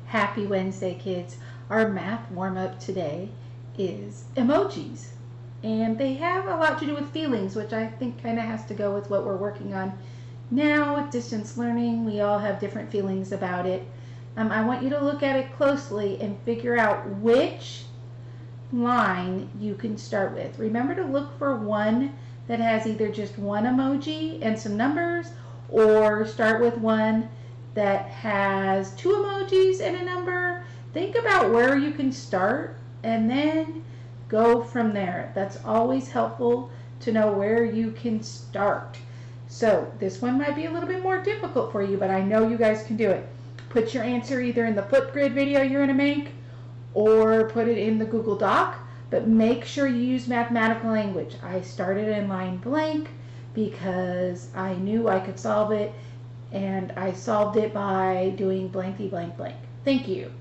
Happy Wednesday, kids. Our math warm-up today is emojis. And they have a lot to do with feelings, which I think kind of has to go with what we're working on now with distance learning. We all have different feelings about it. I want you to look at it closely and figure out which line you can start with. Remember to look for one that has either just one emoji and some numbers, or start with one that has two emojis and a number. Think about where you can start and then go from there. That's always helpful to know where you can start. So this one might be a little bit more difficult for you, but I know you guys can do it. Put your answer either in the Flipgrid video you're going to make or put it in the Google Doc, but make sure you use mathematical language. I started in line blank because I knew I could solve it, and I solved it by doing blankety blank blank. Thank you.